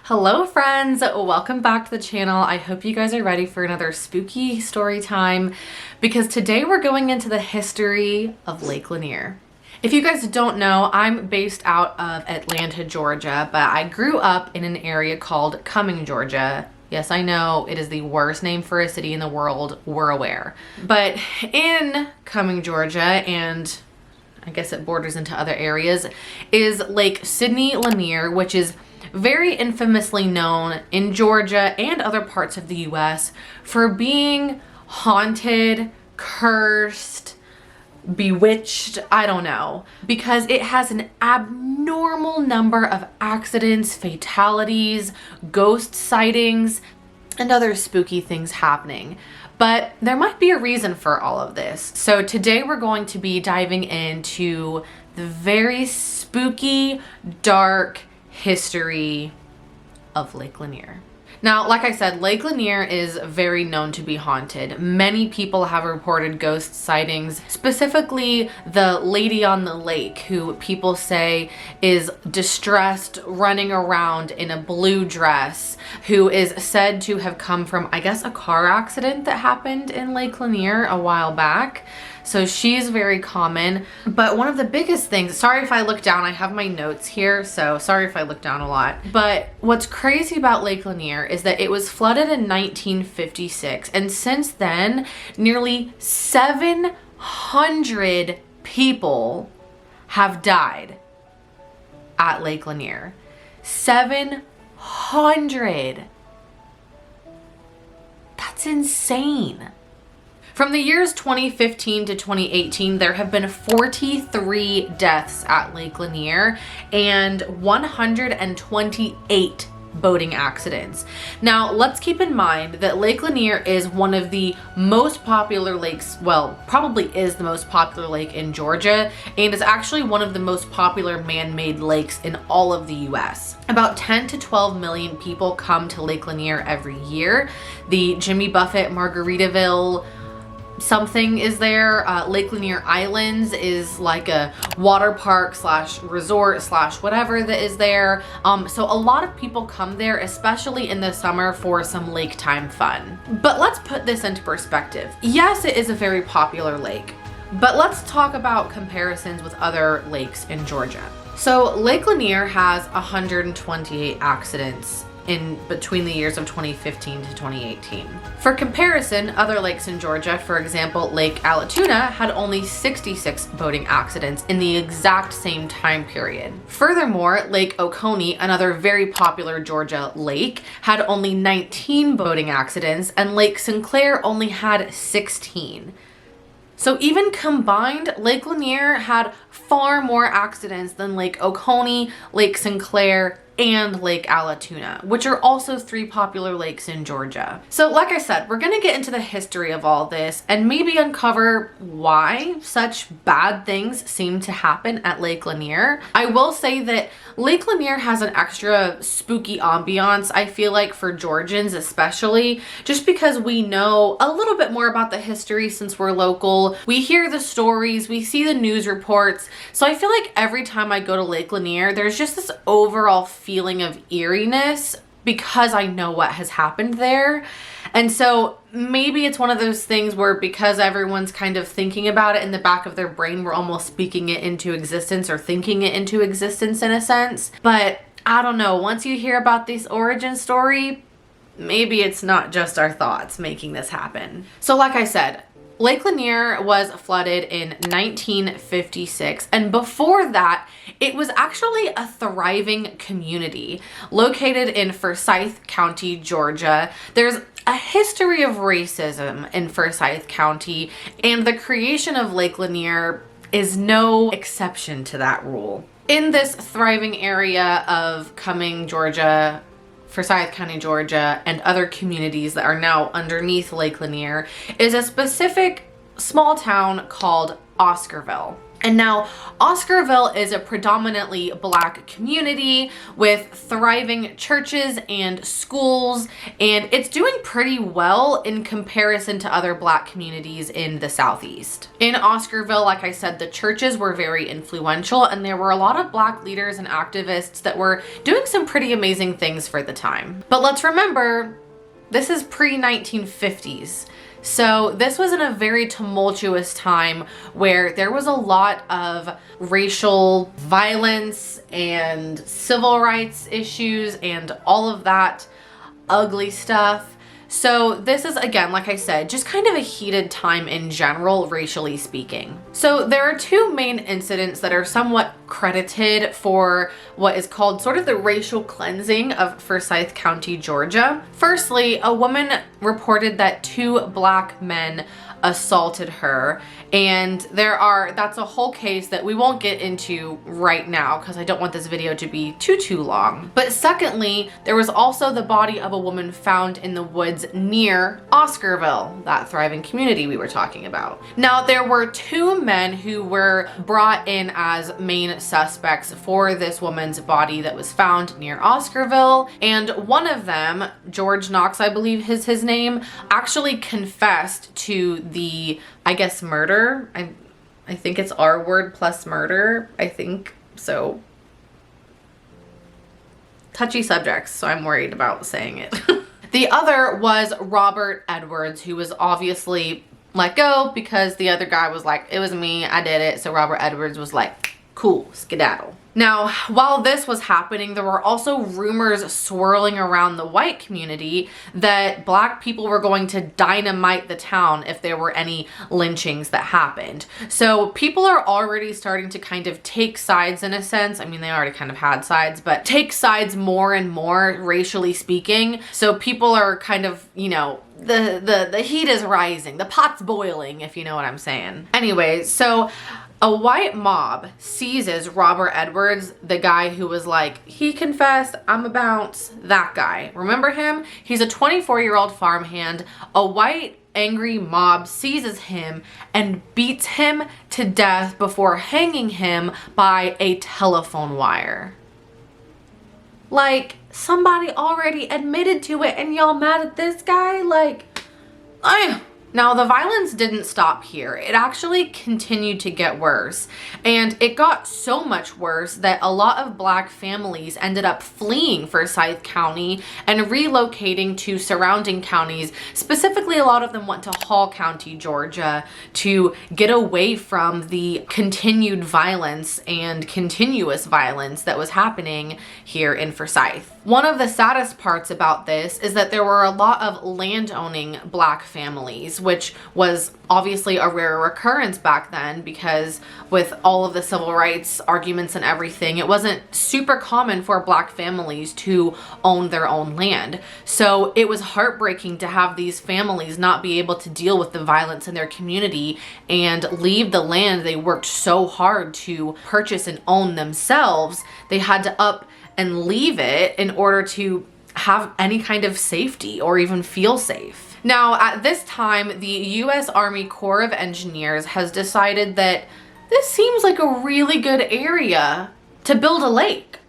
Hello friends, welcome back to the channel. I hope you guys are ready for another spooky story time because today we're going into the history of Lake Lanier. If you guys don't know, I'm based out of Atlanta, Georgia, but I grew up in an area called Cumming, Georgia. Yes, I know it is the worst name for a city in the world, we're aware. But in Cumming, Georgia, and I guess it borders into other areas, is Lake Lanier, which is very infamously known in Georgia and other parts of the US for being haunted, cursed, bewitched, I don't know, because it has an abnormal number of accidents, fatalities, ghost sightings, and other spooky things happening. But there might be a reason for all of this. So today we're going to be diving into the very spooky, dark history of Lake Lanier. Now, like I said, Lake Lanier is very known to be haunted. Many people have reported ghost sightings, specifically the lady on the lake who people say is distressed, running around in a blue dress, who is said to have come from, I guess, a car accident that happened in Lake Lanier a while back. So she's very common. But one of the biggest things, sorry if I look down, I have my notes here, so sorry if I look down a lot. But what's crazy about Lake Lanier is that it was flooded in 1956. And since then, nearly 700 people have died at Lake Lanier. 700. That's insane. From the years 2015 to 2018, there have been 43 deaths at Lake Lanier and 128 boating accidents. Now, let's keep in mind that Lake Lanier is one of the most popular lakes, well, probably is the most popular lake in Georgia, and is actually one of the most popular man-made lakes in all of the US. About 10 to 12 million people come to Lake Lanier every year. The Jimmy Buffett Margaritaville something is there. Lake Lanier Islands is like a water park slash resort slash whatever that is there. So a lot of people come there, especially in the summer, for some lake time fun. But let's put this into perspective. Yes, it is a very popular lake, but let's talk about comparisons with other lakes in Georgia. So Lake Lanier has 128 accidents in between the years of 2015 to 2018. For comparison, other lakes in Georgia, for example, Lake Alatoona, had only 66 boating accidents in the exact same time period. Furthermore, Lake Oconee, another very popular Georgia lake, had only 19 boating accidents, and Lake Sinclair only had 16. So even combined, Lake Lanier had far more accidents than Lake Oconee, Lake Sinclair, and Lake Alatoona, which are also three popular lakes in Georgia. So like I said, we're gonna get into the history of all this and maybe uncover why such bad things seem to happen at Lake Lanier. I will say that Lake Lanier has an extra spooky ambiance, I feel like, for Georgians especially, just because we know a little bit more about the history since we're local. We hear the stories, we see the news reports. So I feel like every time I go to Lake Lanier, there's just this overall feeling of eeriness because I know what has happened there. And so maybe it's one of those things where because everyone's kind of thinking about it in the back of their brain, we're almost speaking it into existence or thinking it into existence in a sense. But I don't know, once you hear about this origin story, maybe it's not just our thoughts making this happen. So like I said, Lake Lanier was flooded in 1956, and before that, it was actually a thriving community located in Forsyth County, Georgia. There's a history of racism in Forsyth County, and the creation of Lake Lanier is no exception to that rule. In this thriving area of Cumming, Georgia, Forsyth County, Georgia, and other communities that are now underneath Lake Lanier is a specific small town called Oscarville. And now Oscarville is a predominantly Black community with thriving churches and schools, and it's doing pretty well in comparison to other Black communities in the Southeast. In Oscarville, like I said, the churches were very influential, and there were a lot of Black leaders and activists that were doing some pretty amazing things for the time. But let's remember, this is pre-1950s. So this was in a very tumultuous time where there was a lot of racial violence and civil rights issues and all of that ugly stuff. So this is, again, like I said, just kind of a heated time in general, racially speaking. So there are two main incidents that are somewhat credited for what is called sort of the racial cleansing of Forsyth County, Georgia. Firstly, a woman reported that two Black men assaulted her, and that's a whole case that we won't get into right now because I don't want this video to be too long. But secondly, there was also the body of a woman found in the woods near Oscarville, that thriving community we were talking about. Now, there were two men who were brought in as main suspects for this woman's body that was found near Oscarville, and one of them, George Knox, I believe is his name, actually confessed to the, I guess, murder. I think it's R word plus murder. I think so. Touchy subjects, so I'm worried about saying it. The other was Robert Edwards, who was obviously let go because the other guy was like, it was me, I did it. So Robert Edwards was like, cool, skedaddle. Now, while this was happening, there were also rumors swirling around the white community that Black people were going to dynamite the town if there were any lynchings that happened. So people are already starting to kind of take sides in a sense. I mean, they already kind of had sides, but take sides more and more, racially speaking. So people are kind of, you know, the heat is rising, the pot's boiling, if you know what I'm saying. Anyway, so a white mob seizes Robert Edwards, the guy who was like, he confessed, I'm a bounce, that guy. Remember him? He's a 24-year-old farmhand. A white angry mob seizes him and beats him to death before hanging him by a telephone wire. Like, somebody already admitted to it and y'all mad at this guy? Like, Now, the violence didn't stop here. It actually continued to get worse. And it got so much worse that a lot of Black families ended up fleeing Forsyth County and relocating to surrounding counties. Specifically, a lot of them went to Hall County, Georgia, to get away from the continued violence and continuous violence that was happening here in Forsyth. One of the saddest parts about this is that there were a lot of land-owning Black families, which was obviously a rare occurrence back then because with all of the civil rights arguments and everything, it wasn't super common for Black families to own their own land. So it was heartbreaking to have these families not be able to deal with the violence in their community and leave the land they worked so hard to purchase and own themselves. They had to up and leave it in order to have any kind of safety or even feel safe. Now, at this time, the U.S. Army Corps of Engineers has decided that this seems like a really good area to build a lake.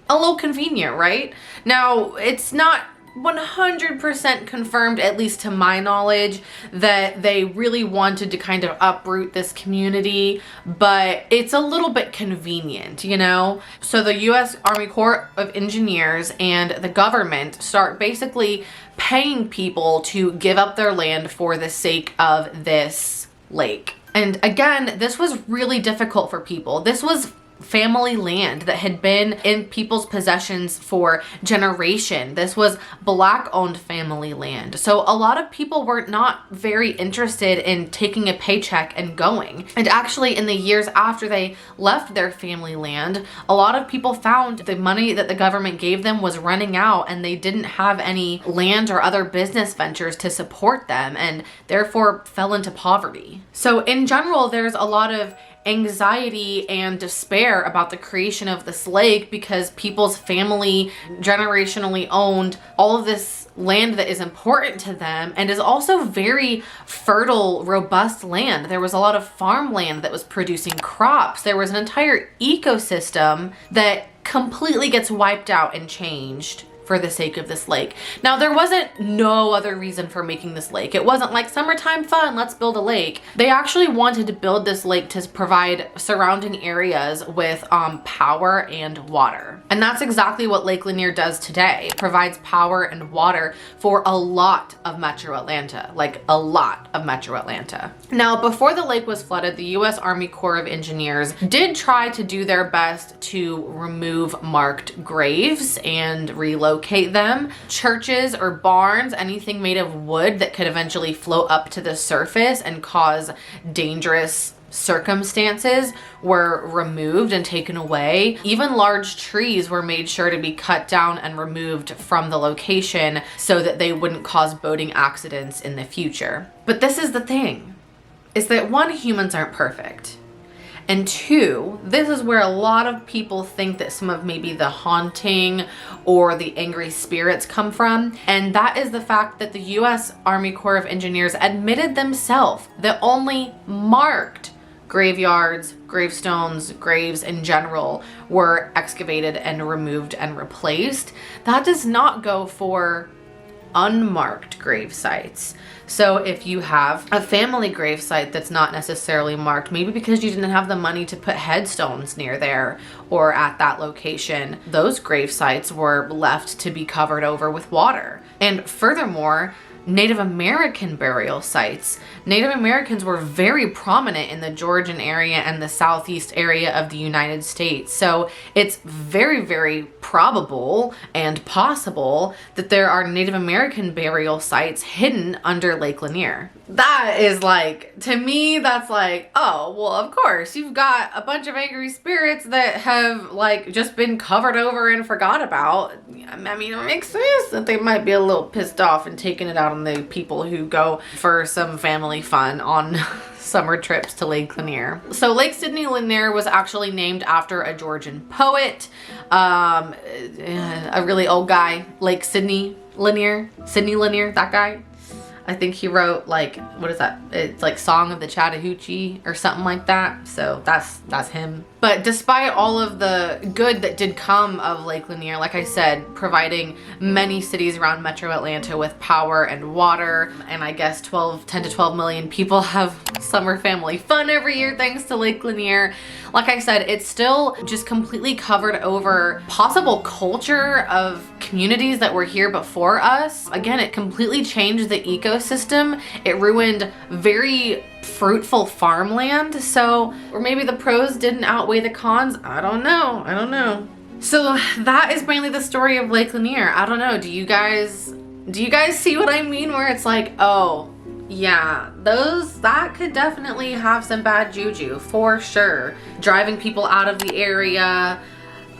A little convenient, right? Now, it's not 100% confirmed, at least to my knowledge, that they really wanted to kind of uproot this community, but it's a little bit convenient, you know? So the U.S. Army Corps of Engineers and the government start basically paying people to give up their land for the sake of this lake. And again, this was really difficult for people. This was family land that had been in people's possessions for generation. This was Black owned family land. So a lot of people were not very interested in taking a paycheck and going. And actually in the years after they left their family land, a lot of people found the money that the government gave them was running out and they didn't have any land or other business ventures to support them and therefore fell into poverty. So in general, there's a lot of anxiety and despair about the creation of this lake because people's family generationally owned all of this land that is important to them and is also very fertile, robust land. There was a lot of farmland that was producing crops. There was an entire ecosystem that completely gets wiped out and changed for the sake of this lake. Now, there wasn't no other reason for making this lake. It wasn't like summertime fun, let's build a lake. They actually wanted to build this lake to provide surrounding areas with power and water. And that's exactly what Lake Lanier does today. It provides power and water for a lot of Metro Atlanta, like a lot of Metro Atlanta. Now, before the lake was flooded, the U.S. Army Corps of Engineers did try to do their best to remove marked graves and relocate them. Churches or barns, anything made of wood that could eventually float up to the surface and cause dangerous circumstances, were removed and taken away. Even large trees were made sure to be cut down and removed from the location so that they wouldn't cause boating accidents in the future. But this is the thing, is that one, humans aren't perfect. And two, this is where a lot of people think that some of maybe the haunting or the angry spirits come from. And that is the fact that the U.S. Army Corps of Engineers admitted themselves that only marked graveyards, gravestones, graves in general were excavated and removed and replaced. That does not go for unmarked grave sites. So if you have a family grave site that's not necessarily marked, maybe because you didn't have the money to put headstones near there or at that location, those grave sites were left to be covered over with water. And furthermore, Native American burial sites. Native Americans were very prominent in the Georgian area and the southeast area of the United States. So it's very, very probable and possible that there are Native American burial sites hidden under Lake Lanier. That is like, to me, that's like, oh, well, of course, you've got a bunch of angry spirits that have like just been covered over and forgot about. I mean, it makes sense that they might be a little pissed off and taking it out on the people who go for some family fun on summer trips to Lake Lanier. So Lake Sidney Lanier was actually named after a Georgian poet, a really old guy, Lake Sidney Lanier, that guy. I think he wrote like, what is that? It's like Song of the Chattahoochee or something like that. So that's him. But despite all of the good that did come of Lake Lanier, like I said, providing many cities around Metro Atlanta with power and water, and I guess 10 to 12 million people have summer family fun every year thanks to Lake Lanier. Like I said, it's still just completely covered over possible culture of communities that were here before us. Again, it completely changed the ecosystem. It ruined very fruitful farmland. So, or maybe the pros didn't outweigh the cons. I don't know. So that is mainly the story of Lake Lanier. I don't know. Do you guys see what I mean? Where it's like, oh, yeah, that could definitely have some bad juju for sure. Driving people out of the area,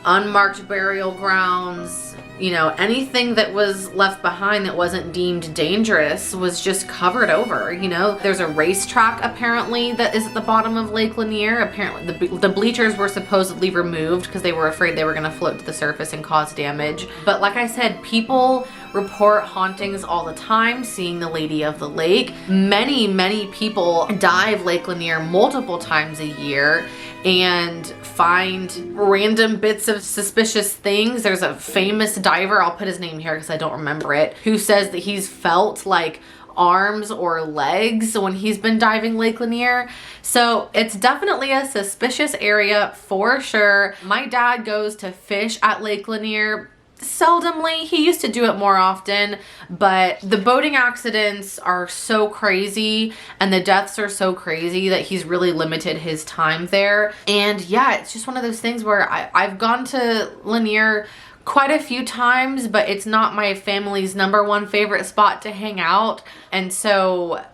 unmarked burial grounds, you know, anything that was left behind that wasn't deemed dangerous was just covered over, you know. There's a racetrack apparently that is at the bottom of Lake Lanier. Apparently the bleachers were supposedly removed because they were afraid they were going to float to the surface and cause damage. But like I said, people report hauntings all the time, seeing the Lady of the Lake. Many people dive Lake Lanier multiple times a year and find random bits of suspicious things. There's a famous diver, I'll put his name here because I don't remember it, who says that he's felt like arms or legs when he's been diving Lake Lanier. So it's definitely a suspicious area for sure. My dad goes to fish at Lake Lanier seldomly. He used to do it more often, but the boating accidents are so crazy and the deaths are so crazy that he's really limited his time there. And yeah, it's just one of those things where I've gone to Lanier quite a few times, but it's not my family's #1 favorite spot to hang out. And so,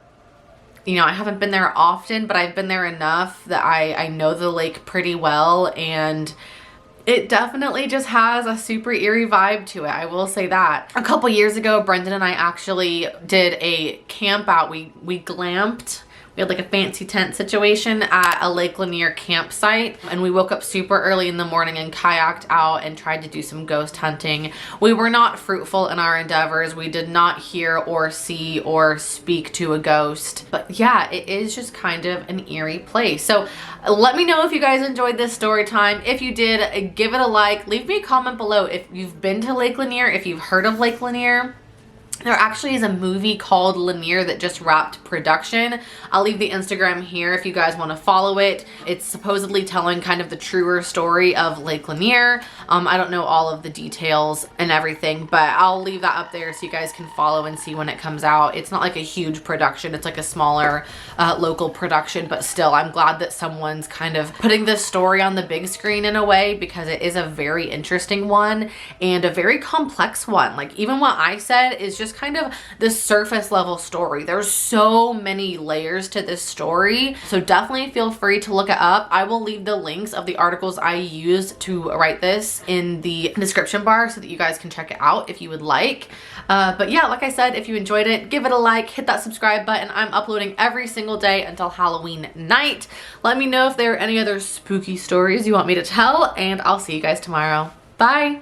you know, I haven't been there often, but I've been there enough that I know the lake pretty well, and it definitely just has a super eerie vibe to it. I will say that. A couple years ago, Brendan and I actually did a camp out. We glamped. We had like a fancy tent situation at a Lake Lanier campsite, and we woke up super early in the morning and kayaked out and tried to do some ghost hunting. We were not fruitful in our endeavors. We did not hear or see or speak to a ghost. But yeah, it is just kind of an eerie place. So let me know if you guys enjoyed this story time. If you did, give it a like. Leave me a comment below if you've been to Lake Lanier, if you've heard of Lake Lanier. There actually is a movie called Lanier that just wrapped production. I'll leave the Instagram here if you guys want to follow it. It's supposedly telling kind of the truer story of Lake Lanier. I don't know all of the details and everything, but I'll leave that up there so you guys can follow and see when it comes out. It's not like a huge production. It's like a smaller local production, but still, I'm glad that someone's kind of putting this story on the big screen in a way, because it is a very interesting one and a very complex one. Like, even what I said is just kind of the surface level story. There's so many layers to this story, so definitely feel free to look it up. I will leave the links of the articles I used to write this in the description bar so that you guys can check it out if you would like. But yeah, like I said, if you enjoyed it, give it a like, hit that subscribe button. I'm uploading every single day until Halloween night. Let me know if there are any other spooky stories you want me to tell, and I'll see you guys tomorrow. Bye!